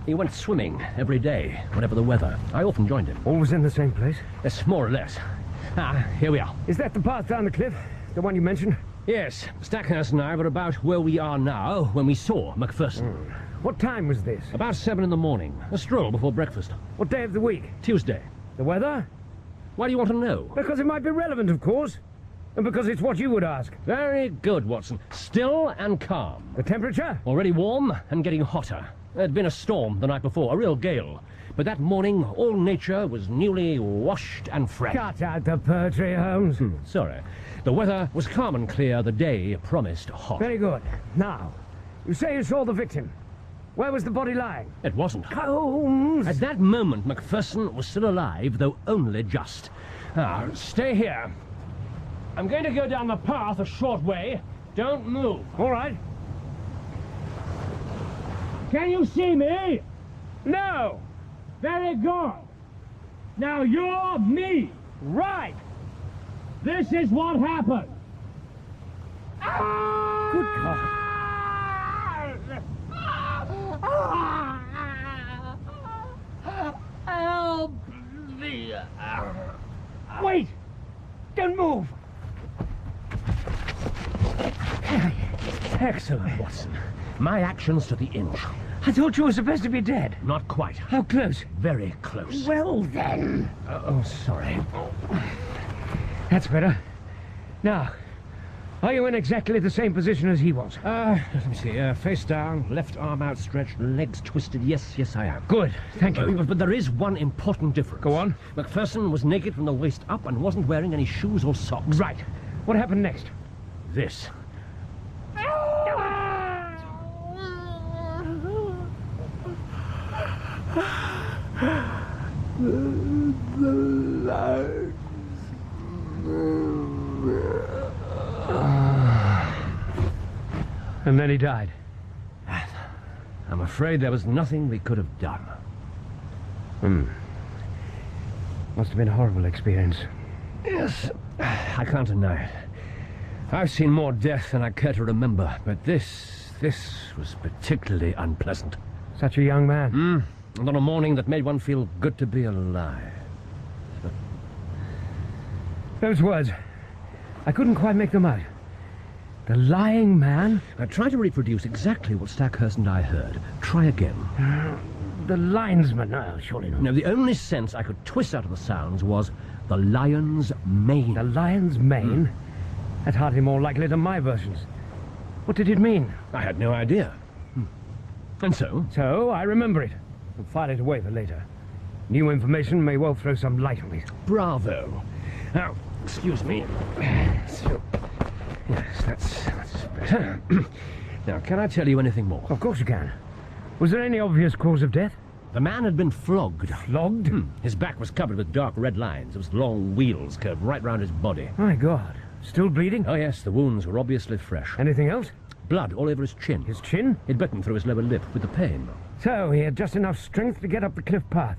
He went swimming every day, whatever the weather. I often joined him. Always in the same place? Yes, more or less. Here we are. Is that the path down the cliff? The one you mentioned? Yes, Stackhurst and I were about where we are now when we saw Macpherson. What time was this? About 7 in the morning. A stroll before breakfast. What day of the week? Tuesday. The weather? Why do you want to know? Because it might be relevant, of course. And because it's what you would ask. Very good, Watson. Still and calm. The temperature? Already warm and getting hotter. There'd been a storm the night before, a real gale. But that morning, all nature was newly washed and fresh. Cut out the poetry, Holmes. Sorry. The weather was calm and clear. The day promised hot. Very good. Now, you say you saw the victim. Where was the body lying? It wasn't. Holmes! At that moment, Macpherson was still alive, though only just. Now, stay here. I'm going to go down the path a short way. Don't move. All right. Can you see me? No! Very good. Now you're me. Right! This is what happened. Good God. Help me. Wait! Don't move! Excellent, Watson. My actions to the inch. I thought you were supposed to be dead. Not quite. How close? Very close. Well, then. Oh, sorry. That's better. Now, are you in exactly the same position as he was? Let me see. Face down, left arm outstretched, legs twisted. Yes, I am. Good, thank you. But there is one important difference. Go on. Macpherson was naked from the waist up and wasn't wearing any shoes or socks. Right. What happened next? This. And then he died. I'm afraid there was nothing we could have done. Must have been a horrible experience. Yes, I can't deny it. I've seen more death than I care to remember, but this was particularly unpleasant. Such a young man. And on a morning that made one feel good to be alive. Those words, I couldn't quite make them out. The lying man? Now try to reproduce exactly what Stackhurst and I heard. Try again. The linesman? No, surely not. Now, the only sense I could twist out of the sounds was the lion's mane. The lion's mane? That's hardly more likely than my versions. What did it mean? I had no idea. And so? So, I remember it. And file it away for later. New information may well throw some light on it. Bravo. Now, excuse me. So, yes, that's better. Now, can I tell you anything more? Of course you can. Was there any obvious cause of death? The man had been flogged. Flogged? His back was covered with dark red lines. There was long wheels curved right round his body. My God. Still bleeding? Oh, yes, the wounds were obviously fresh. Anything else? Blood all over his chin. His chin? He'd bitten through his lower lip with the pain. So, he had just enough strength to get up the cliff path.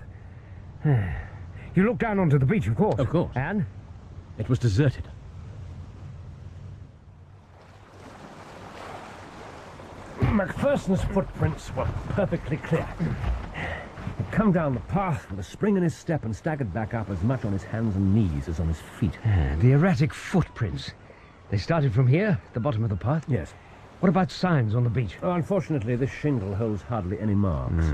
You looked down onto the beach, of course. Of course. And? It was deserted. Macpherson's footprints were perfectly clear. He'd come down the path with a spring in his step and staggered back up as much on his hands and knees as on his feet. The erratic footprints. They started from here, at the bottom of the path? Yes. What about signs on the beach? Oh, unfortunately, this shingle holds hardly any marks.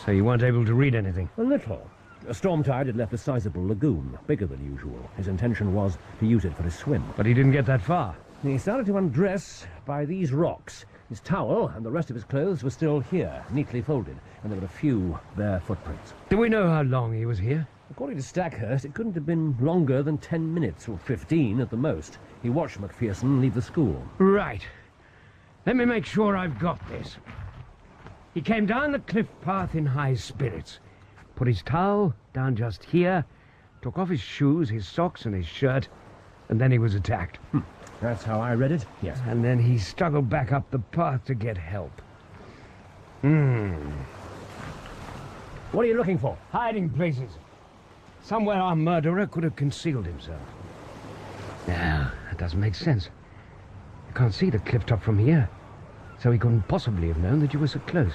So you weren't able to read anything? A little. A storm tide had left a sizable lagoon, bigger than usual. His intention was to use it for a swim. But he didn't get that far. He started to undress by these rocks. His towel and the rest of his clothes were still here, neatly folded, and there were a few bare footprints. Do we know how long he was here? According to Stackhurst, it couldn't have been longer than 10 minutes, or 15 at the most. He watched Macpherson leave the school. Right. Let me make sure I've got this. He came down the cliff path in high spirits, put his towel down just here, took off his shoes, his socks and his shirt, and then he was attacked. That's how I read it, yes. And then he struggled back up the path to get help. What are you looking for? Hiding places. Somewhere our murderer could have concealed himself. Now, that doesn't make sense. You can't see the cliff top from here, so he couldn't possibly have known that you were so close.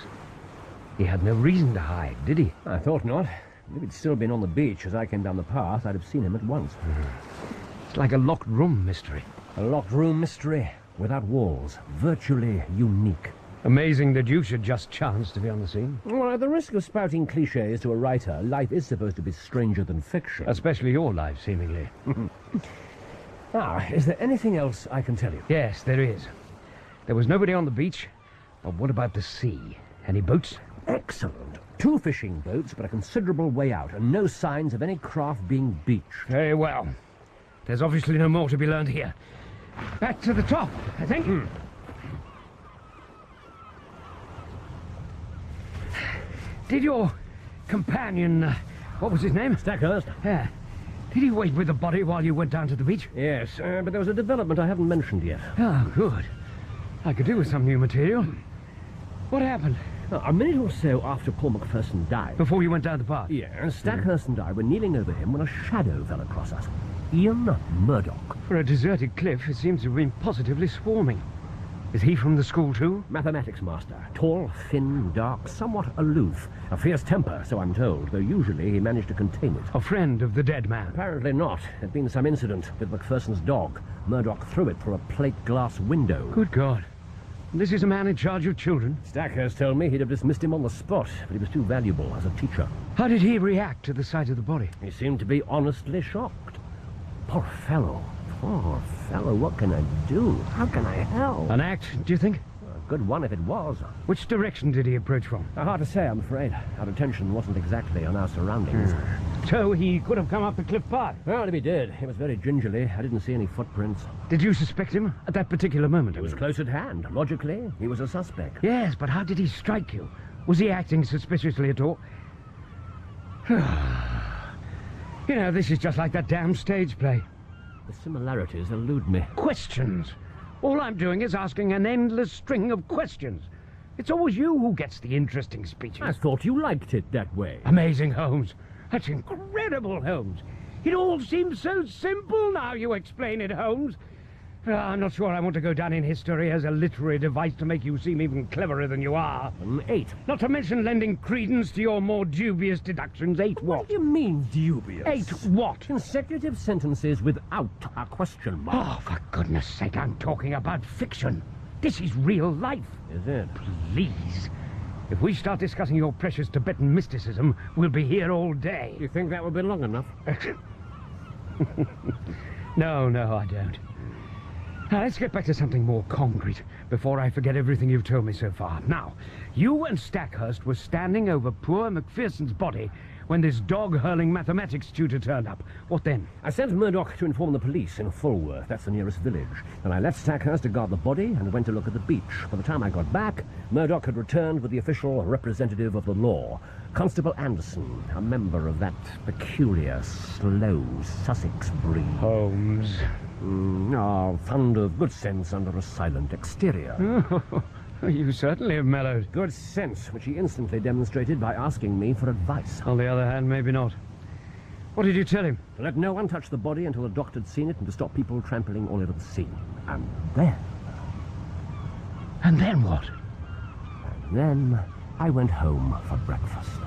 He had no reason to hide, did he? I thought not. If he'd still been on the beach as I came down the path, I'd have seen him at once. It's like a locked room mystery. A locked room mystery, without walls, virtually unique. Amazing that you should just chance to be on the scene. Well, at the risk of spouting cliches to a writer, life is supposed to be stranger than fiction. Especially your life, seemingly. Now, is there anything else I can tell you? Yes, there is. There was nobody on the beach. But what about the sea? Any boats? Excellent. 2 fishing boats, but a considerable way out, and no signs of any craft being beached. Very well. There's obviously no more to be learned here. Back to the top, I think. Did your companion, what was his name? Stackhurst? Yeah. Did he wait with the body while you went down to the beach? Yes, but there was a development I haven't mentioned yet. Oh, good. I could do with some new material. What happened? A minute or so after Paul Macpherson died. Before you went down the path? Yes, Stackhurst and I were kneeling over him when a shadow fell across us. Ian Murdoch. For a deserted cliff, it seems to have been positively swarming. Is he from the school too? Mathematics master. Tall, thin, dark, somewhat aloof. A fierce temper, so I'm told, though usually he managed to contain it. A friend of the dead man? Apparently not. There'd been some incident with Macpherson's dog. Murdoch threw it through a plate glass window. Good God. This is a man in charge of children? Stackhurst told me he'd have dismissed him on the spot, but he was too valuable as a teacher. How did he react to the sight of the body? He seemed to be honestly shocked. Poor fellow. Poor fellow, what can I do? How can I help? An act, do you think? A good one if it was. Which direction did he approach from? Hard to say, I'm afraid. Our attention wasn't exactly on our surroundings. So he could have come up the cliff path? Well, if he did, it was very gingerly. I didn't see any footprints. Did you suspect him at that particular moment? He was close at hand. Logically, he was a suspect. Yes, but how did he strike you? Was he acting suspiciously at all? You know, this is just like that damn stage play. The similarities elude me. Questions. All I'm doing is asking an endless string of questions. It's always you who gets the interesting speeches. I thought you liked it that way. Amazing, Holmes. That's incredible, Holmes. It all seems so simple now you explain it, Holmes. I'm not sure I want to go down in history as a literary device to make you seem even cleverer than you are. 8. Not to mention lending credence to your more dubious deductions. 8 what? What do you mean, dubious? 8 what? Consecutive sentences without a question mark. Oh, for goodness sake, I'm talking about fiction. This is real life. Is it? Please. If we start discussing your precious Tibetan mysticism, we'll be here all day. You think that will be long enough? No, I don't. Now, let's get back to something more concrete before I forget everything you've told me so far. Now, you and Stackhurst were standing over poor Macpherson's body when this dog-hurling mathematics tutor turned up. What then? I sent Murdoch to inform the police in Fulworth. That's the nearest village. Then I left Stackhurst to guard the body and went to look at the beach. By the time I got back, Murdoch had returned with the official representative of the law, Constable Anderson, a member of that peculiar, slow Sussex breed. Holmes. Fond of good sense under a silent exterior. You certainly have mellowed. Good sense, which he instantly demonstrated by asking me for advice. On the other hand, maybe not. What did you tell him? To let no one touch the body until the doctor had seen it and to stop people trampling all over the scene. And then... And then what? Then I went home for breakfast.